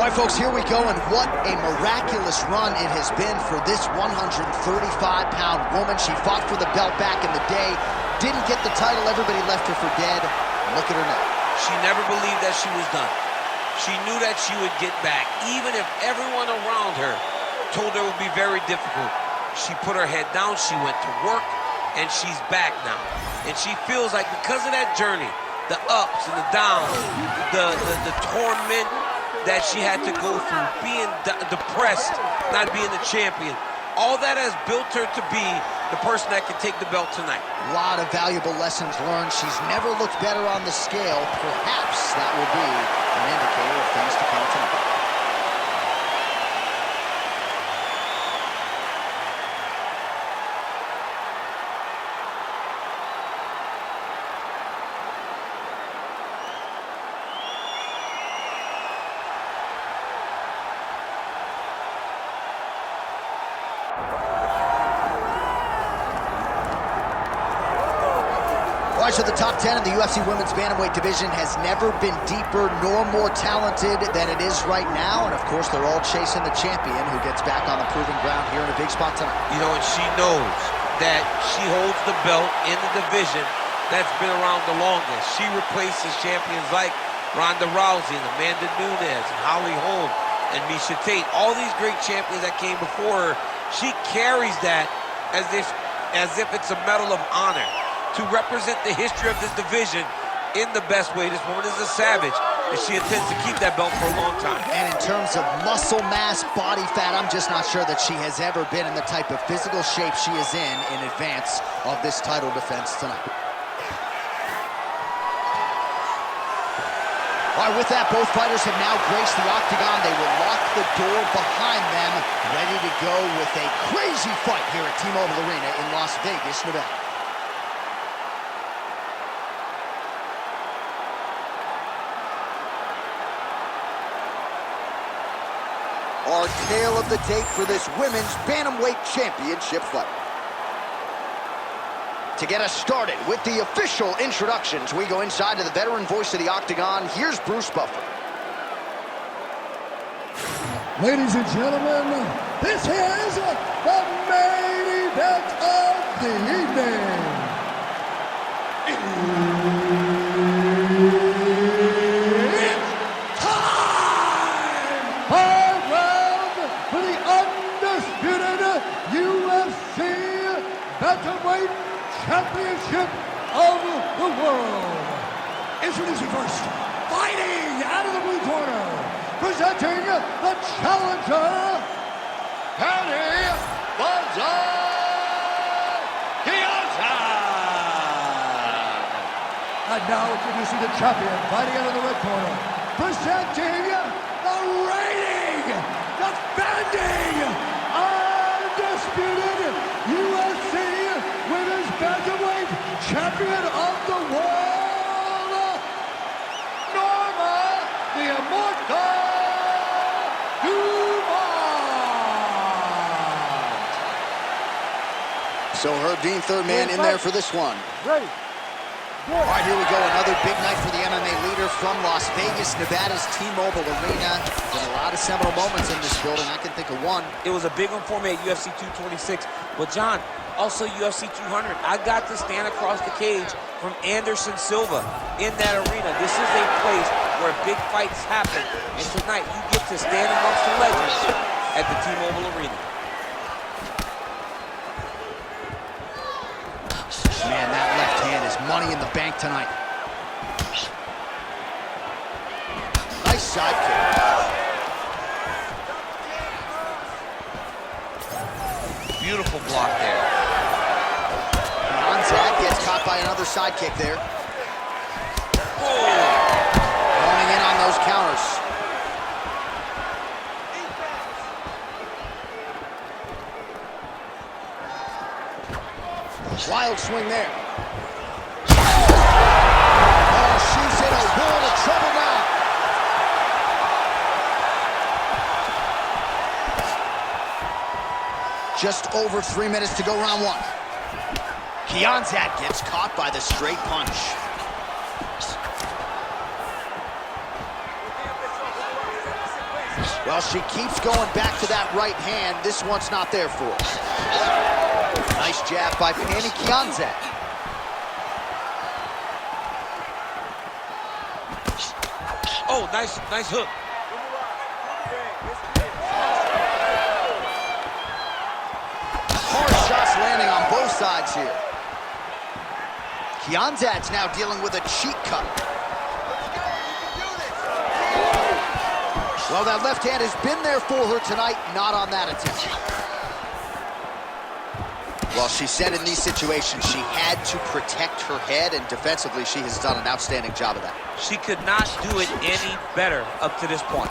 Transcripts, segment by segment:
All right, folks, here we go, and what a miraculous run it has been for this 135-pound woman. She fought for the belt back in the day, didn't get the title, everybody left her for dead. Look at her now. She never believed that she was done. She knew that she would get back, even if everyone around her told her it would be very difficult. She put her head down, she went to work, and she's back now. And she feels like because of that journey, the ups and the downs, the torment that she had to go through, being depressed, not being the champion, all that has built her to be the person that can take the belt tonight. A lot of valuable lessons learned. She's never looked better on the scale. Perhaps that will be an indicator of things to come tonight. So the top 10 in the UFC women's bantamweight division has never been deeper nor more talented than it is right now. And of course, they're all chasing the champion who gets back on the proving ground here in a big spot tonight. You know, and she knows that she holds the belt in the division that's been around the longest. She replaces champions like Ronda Rousey and Amanda Nunes and Holly Holm and Miesha Tate. All these great champions that came before her, she carries that as if it's a medal of honor, to represent the history of this division in the best way. This woman is a savage, and she intends to keep that belt for a long time. And in terms of muscle mass, body fat, I'm just not sure that she has ever been in the type of physical shape she is in advance of this title defense tonight. All right, with that, both fighters have now graced the octagon. They will lock the door behind them, ready to go with a crazy fight here at T-Mobile Arena in Las Vegas, Nevada. Our tale of the tape for this women's bantamweight championship fight. To get us started with the official introductions, we go inside to the veteran voice of the octagon. Here's Bruce Buffer. Ladies and gentlemen, this is the main event of the evening. It's time! 5 rounds for the undisputed UFC Bantamweight Championship of the world. Introducing first, fighting out of the blue corner, presenting the challenger, Pannie Kianzad. And now introducing the champion, fighting out of the red corner, presenting the reigning, defending, undisputed UFC Women's Bantamweight Champion of the world, Norma the Immortal Dumont. So Herb Dean, third man in there for this one. Ready. All right, here we go. Another big night for the MMA leader from Las Vegas, Nevada's T-Mobile Arena. Been a lot of seminal moments in this building. I can think of one. It was a big one for me at UFC 226. But John, also UFC 200. I got to stand across the cage from Anderson Silva in that arena. This is a place where big fights happen. And tonight, you get to stand amongst the legends at the T-Mobile Arena. Man, that left hand is money in the bank tonight. Nice side kick. Beautiful block there. Kianzad gets caught by another side kick there. Oh. Honing in on those counters. Wild swing there. Oh, she's in a world of trouble now. Just over 3 minutes to go, round one. Kianzad gets caught by the straight punch. Well, she keeps going back to that right hand. This one's not there for her. Nice jab by Pannie Kianzad. Oh, nice hook. Hard shots landing on both sides here. Kianzad's now dealing with a cheek cut. Well, that left hand has been there for her tonight, not on that attempt. Well, she said in these situations she had to protect her head, and defensively she has done an outstanding job of that. She could not do it any better up to this point.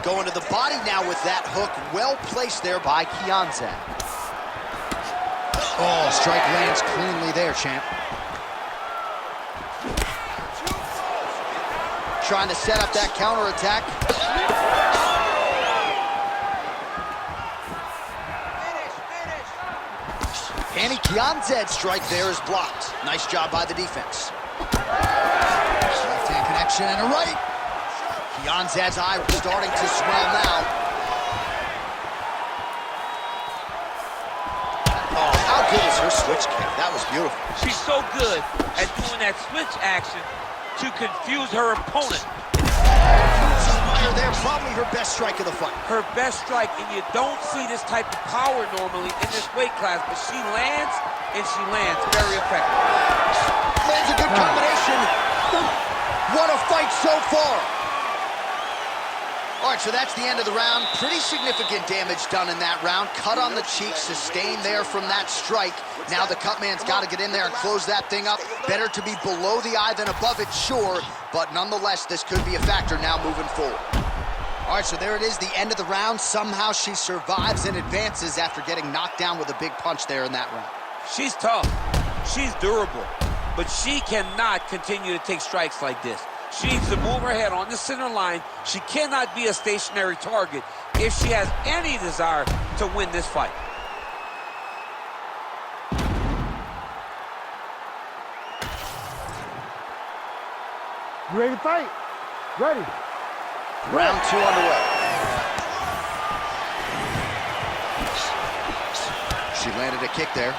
Going to the body now with that hook, well placed there by Kianzad. Oh, strike lands cleanly there, champ. Trying to set up that counterattack. Pannie Kianzad's strike there is blocked. Nice job by the defense. Left hand connection and a right. Kianzad's eye starting to swell now. Oh, how good is her switch kick? That was beautiful. She's so good at doing that switch action to confuse her opponent. There, probably her best strike of the fight. Her best strike, and you don't see this type of power normally in this weight class, but she lands, and she lands very effective. Lands a good combination. What a fight so far. All right, so that's the end of the round. Pretty significant damage done in that round. Cut on the cheek, sustained there from that strike. Now the cut man's got to get in there and close that thing up. Better to be below the eye than above it, sure. But nonetheless, this could be a factor now moving forward. All right, so there it is, the end of the round. Somehow she survives and advances after getting knocked down with a big punch there in that round. She's tough. She's durable. But she cannot continue to take strikes like this. She needs to move her head on the center line. She cannot be a stationary target if she has any desire to win this fight. You ready to fight? Ready. Round 2 underway. She landed a kick there.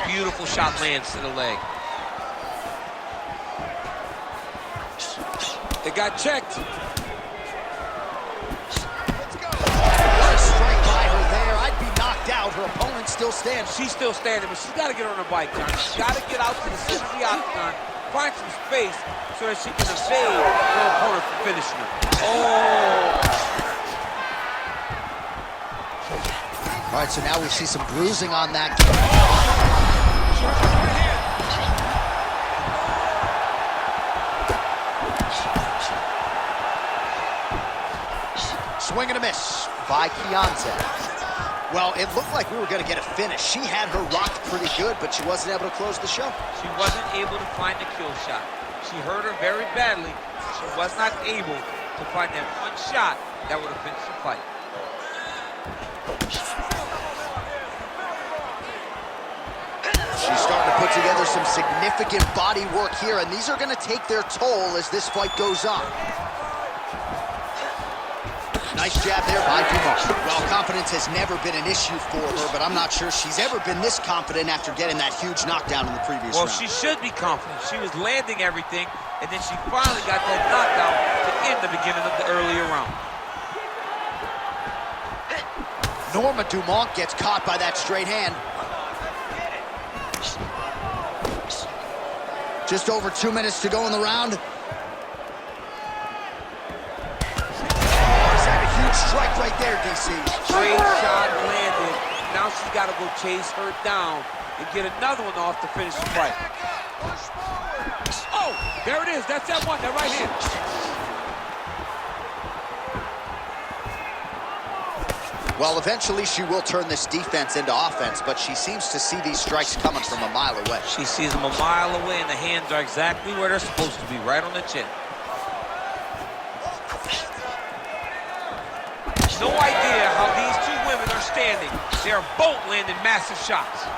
Beautiful shot lands to the leg. It got checked. Let's go. What a strike by her there. I'd be knocked out. Her opponent still stands. She's still standing, but she's got to get on her bike, John. She's got to get out to the center of the octagon, find some space so that she can evade her opponent from finishing her. Oh! All right, so now we see some bruising on that. Swing and a miss by Kianzad. Well, it looked like we were going to get a finish. She had her rocked pretty good, but she wasn't able to close the show. She wasn't able to find the kill shot. She hurt her very badly. She was not able to find that one shot that would have finished the fight. She's starting to put together some significant body work here, and these are going to take their toll as this fight goes on. Nice jab there by Dumont. Well, confidence has never been an issue for her, but I'm not sure she's ever been this confident after getting that huge knockdown in the previous round. Well, she should be confident. She was landing everything, and then she finally got that knockdown to end the beginning of the earlier round. Norma Dumont gets caught by that straight hand. Just over 2 minutes to go in the round. Oh, is that a huge strike right there, DC? Great shot landed. Now she's got to go chase her down and get another one off to finish the fight. Oh, there it is. That's that one, that right hand. Well, eventually she will turn this defense into offense, but she seems to see these strikes coming from a mile away. She sees them a mile away, and the hands are exactly where they're supposed to be, right on the chin. No idea how these two women are standing. They are both landing massive shots.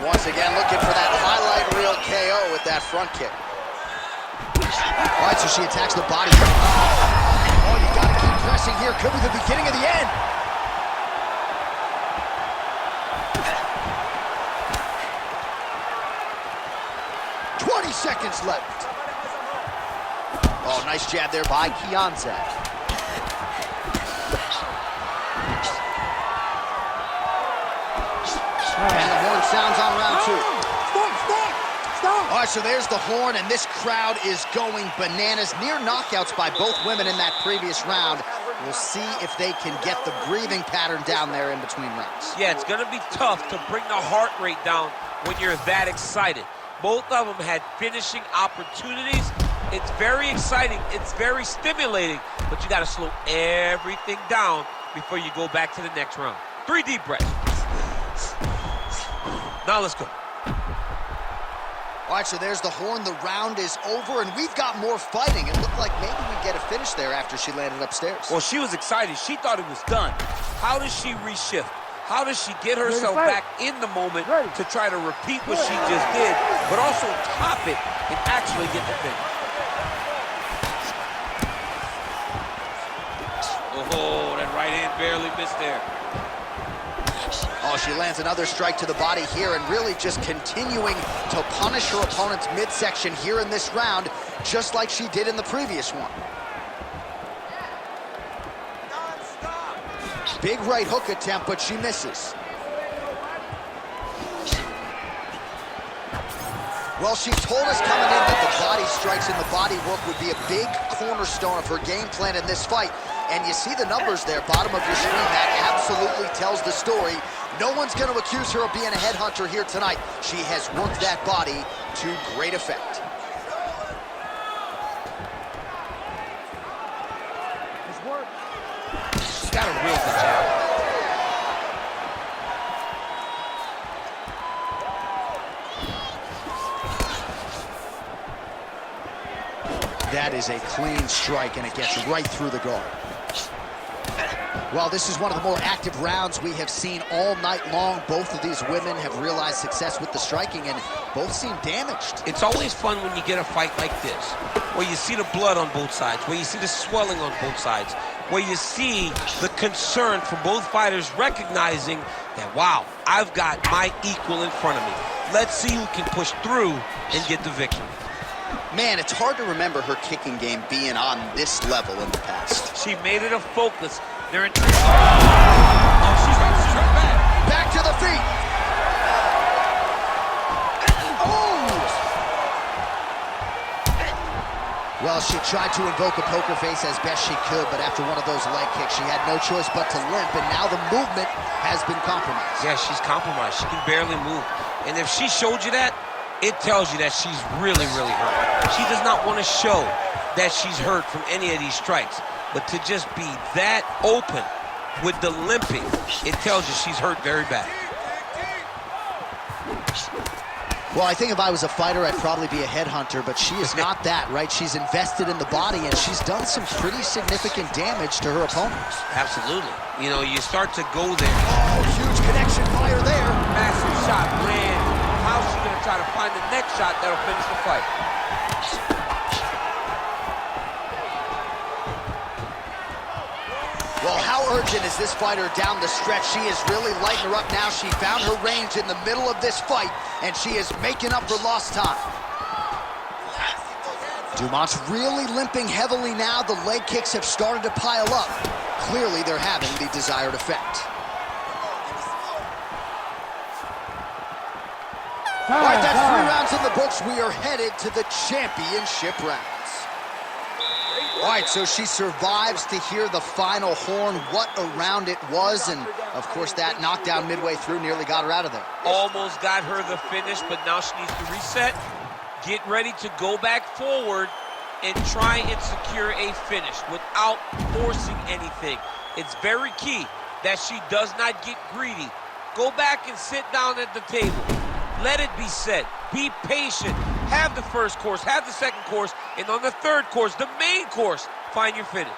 once again looking for that highlight reel KO with that front kick. All right, so she attacks the body. Oh, you gotta keep pressing here. Could be the beginning of the end. Seconds left. Oh, nice jab there by Kianzad. And the horn sounds on round two. Stop. All right, so there's the horn, and this crowd is going bananas. Near knockouts by both women in that previous round. We'll see if they can get the breathing pattern down there in between rounds. Yeah, it's going to be tough to bring the heart rate down when you're that excited. Both of them had finishing opportunities. It's very exciting. It's very stimulating, but you got to slow everything down before you go back to the next round. 3 deep breaths. Now let's go. All right, so there's the horn. The round is over, and we've got more fighting. It looked like maybe we'd get a finish there after she landed upstairs. Well, she was excited. She thought it was done. How does she reshift? How does she get herself back in the moment to try to repeat what she just did, but also top it and actually get the finish? Oh, that right hand barely missed there. Oh, she lands another strike to the body here and really just continuing to punish her opponent's midsection here in this round, just like she did in the previous one. Big right hook attempt, but she misses. Well, she told us coming in that the body strikes and the body work would be a big cornerstone of her game plan in this fight. And you see the numbers there, bottom of your screen. That absolutely tells the story. No one's going to accuse her of being a headhunter here tonight. She has worked that body to great effect. She's got a real good jab. That is a clean strike, and it gets right through the guard. Well, this is one of the more active rounds we have seen all night long. Both of these women have realized success with the striking, and both seem damaged. It's always fun when you get a fight like this, where you see the blood on both sides, where you see the swelling on both sides, where you see the concern from both fighters recognizing that, wow, I've got my equal in front of me. Let's see who can push through and get the victory. Man, it's hard to remember her kicking game being on this level in the past. She made it a focus. They're in. Oh, she's right back. Back to the feet. Oh! Well, she tried to invoke a poker face as best she could, but after one of those leg kicks, she had no choice but to limp, and now the movement has been compromised. Yeah, she's compromised. She can barely move. And if she showed you that, it tells you that she's really, really hurt. She does not want to show that she's hurt from any of these strikes. But to just be that open with the limping, it tells you she's hurt very bad. Well, I think if I was a fighter, I'd probably be a headhunter, but she is not that, right? She's invested in the body, and she's done some pretty significant damage to her opponents. Absolutely. You know, you start to go there. Oh, huge connection fire there. Massive shot lands. How's she going to try to find the next shot that'll finish the fight? Well, how urgent is this fighter down the stretch? She is really lighting her up now. She found her range in the middle of this fight, and she is making up for lost time. Dumont's really limping heavily now. The leg kicks have started to pile up. Clearly, they're having the desired effect. All right, that's 3 rounds in the books. We are headed to the championship rounds. All right, so she survives to hear the final horn. What a round it was, and of course that knockdown midway through nearly got her out of there. Almost got her the finish, but now she needs to reset, get ready to go back forward and try and secure a finish without forcing anything. It's very key that she does not get greedy. Go back and sit down at the table. Let it be said. Be patient. Have the first course, have the second course, and on the third course, the main course, find your finish.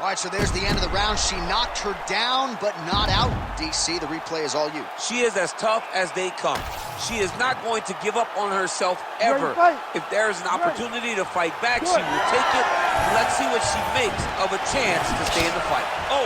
All right, so there's the end of the round. She knocked her down, but not out. DC, the replay is all you. She is as tough as they come. She is not going to give up on herself ever. If there is an opportunity to fight back, she will take it. Let's see what she makes of a chance to stay in the fight. Oh!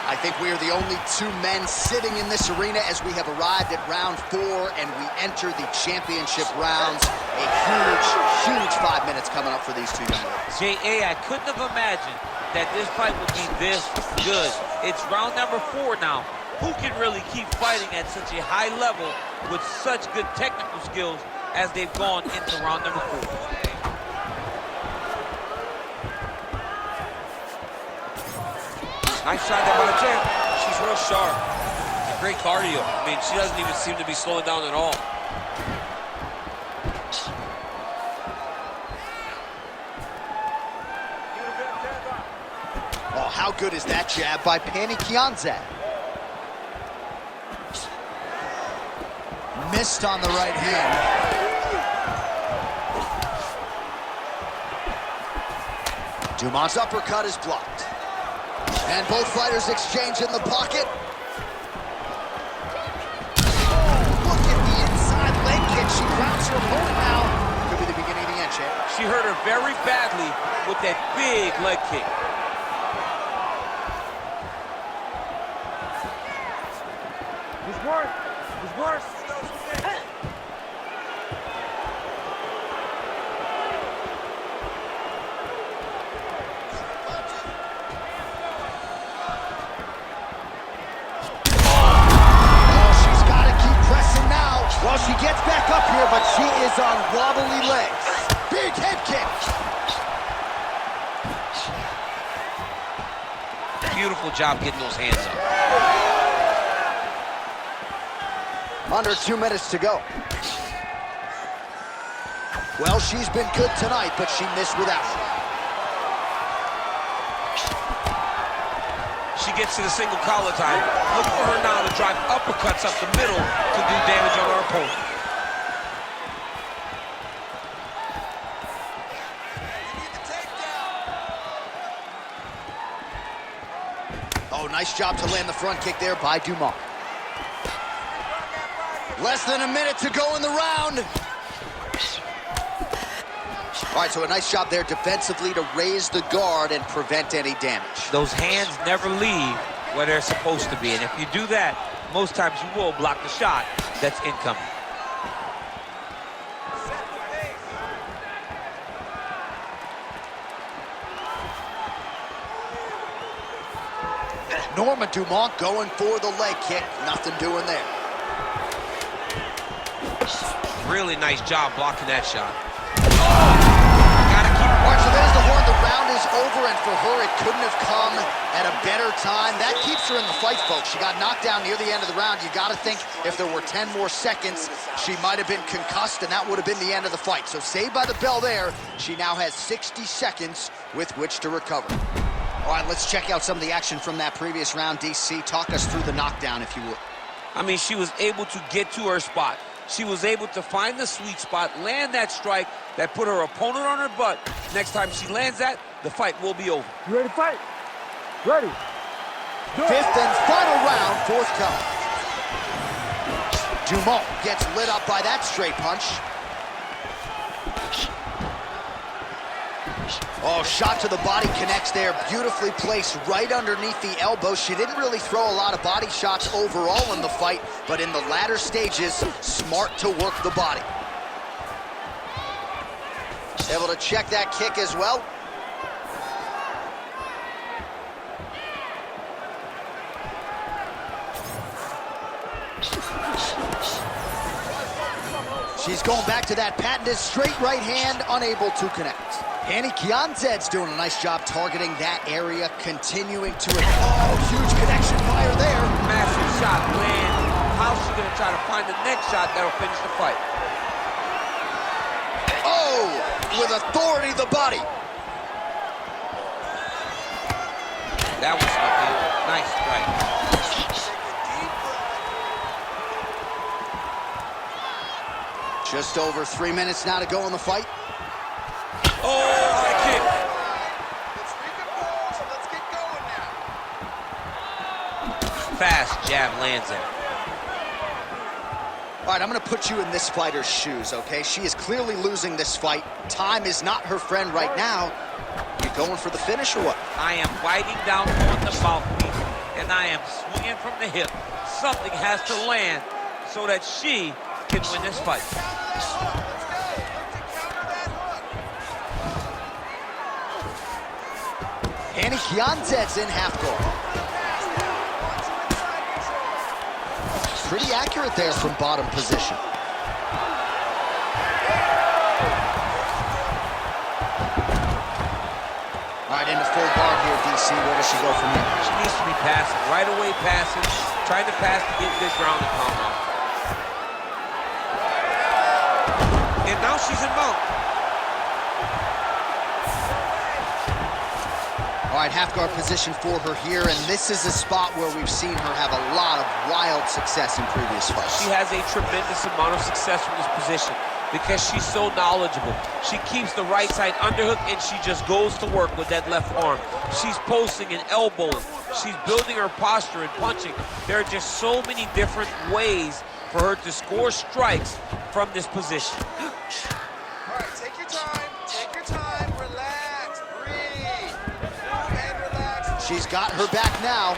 I think we are the only two men sitting in this arena as we have arrived at round 4 and we enter the championship rounds. A huge, huge 5 minutes coming up for these two young ladies. J.A., I couldn't have imagined that this fight would be this good. It's round number 4 now. Who can really keep fighting at such a high level with such good technical skills as they've gone into round number 4? Nice shot there by the champ. She's real sharp. Great cardio. I mean, she doesn't even seem to be slowing down at all. Oh, how good is that jab by Pannie Kianzad? Missed on the right hand. Dumont's uppercut is blocked. And both fighters exchange in the pocket. Look at the inside leg kick. She grounds her opponent now. Could be the beginning of the end, champ. She hurt her very badly with that big leg kick. He's worse. He's worse. Well, she gets back up here, but she is on wobbly legs. Big head kick. Beautiful job getting those hands up. Under 2 minutes to go. Well, she's been good tonight, but she missed without her. She gets to the single collar time. Look for her now to drive uppercuts up the middle to do damage on her opponent. Oh, nice job to land the front kick there by Dumont. Less than a minute to go in the round. All right, so a nice job there defensively to raise the guard and prevent any damage. Those hands never leave where they're supposed to be, and if you do that, most times you will block the shot that's incoming. Norma Dumont going for the leg kick. Nothing doing there. Really nice job blocking that shot. All right, so there's the horn. The round is over, and for her, it couldn't have come at a better time. That keeps her in the fight, folks. She got knocked down near the end of the round. You got to think if there were 10 more seconds, she might have been concussed, and that would have been the end of the fight. So saved by the bell there. She now has 60 seconds with which to recover. All right, let's check out some of the action from that previous round. DC, talk us through the knockdown, if you would. I mean, she was able to get to her spot. She was able to find the sweet spot, land that strike that put her opponent on her butt. Next time she lands that, the fight will be over. You ready to fight? Ready. Fifth and final round, forthcoming. Dumont gets lit up by that straight punch. Oh, shot to the body connects there. Beautifully placed right underneath the elbow. She didn't really throw a lot of body shots overall in the fight, but in the latter stages, smart to work the body. Able to check that kick as well. She's going back to that patented straight right hand, unable to connect. Pannie Kianzad's doing a nice job targeting that area, continuing to... Oh, huge connection fire there. Massive shot, land. How's she going to try to find the next shot that'll finish the fight? Oh, with authority, the body. That was lucky. Nice strike. Just over 3 minutes now to go in the fight. Oh, high kick. Let's recompose. Let's get fast jab lands there. All right, I'm going to put you in this fighter's shoes, okay? She is clearly losing this fight. Time is not her friend right now. You going for the finish or what? I am biting down on the mouthpiece, and I am swinging from the hip. Something has to land so that she can win this fight. Pannie Kianzad's in half guard. Pretty accurate there from bottom position. All right, into full guard here, DC. Where does she go from here? She needs to be passing, right away passing, trying to pass to get this ground and pound out. And now she's in mount. All right, half guard position for her here, and this is a spot where we've seen her have a lot of wild success in previous fights. She has a tremendous amount of success from this position because she's so knowledgeable. She keeps the right side underhook, and she just goes to work with that left arm. She's posting and elbowing. She's building her posture and punching. There are just so many different ways for her to score strikes from this position. All right, take your time, relax, breathe, and relax. She's got her back now.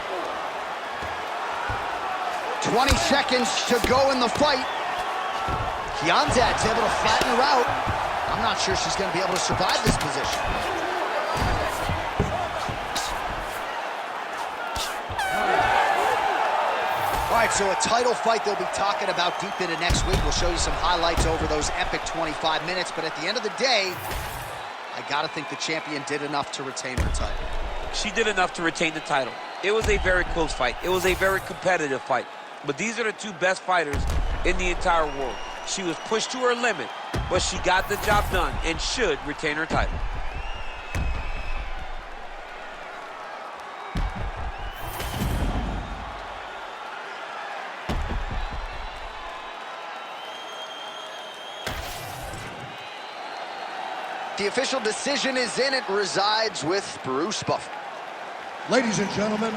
20 seconds to go in the fight. Kianzad's able to flatten her out. I'm not sure she's going to be able to survive this position. All right, so a title fight they'll be talking about deep into next week. We'll show you some highlights over those epic 25 minutes, but at the end of the day, I got to think the champion did enough to retain her title. She did enough to retain the title. It was a very close fight. It was a very competitive fight. But these are the two best fighters in the entire world. She was pushed to her limit, but she got the job done and should retain her title. The official decision is in. It resides with Bruce Buffer. Ladies and gentlemen,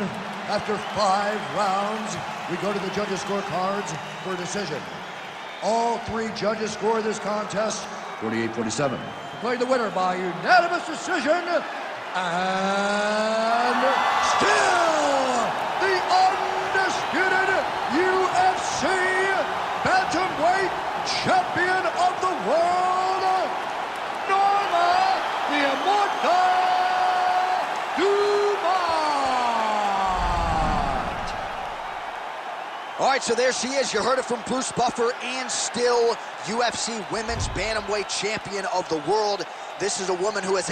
after 5 rounds, we go to the judges' scorecards for a decision. All 3 judges score this contest 48-47. Declared the winner by unanimous decision, and still the undisputed UFC bantamweight champion of the world, Norma Dumont. All right, so there she is. You heard it from Bruce Buffer, and still UFC Women's Bantamweight Champion of the World. This is a woman who has had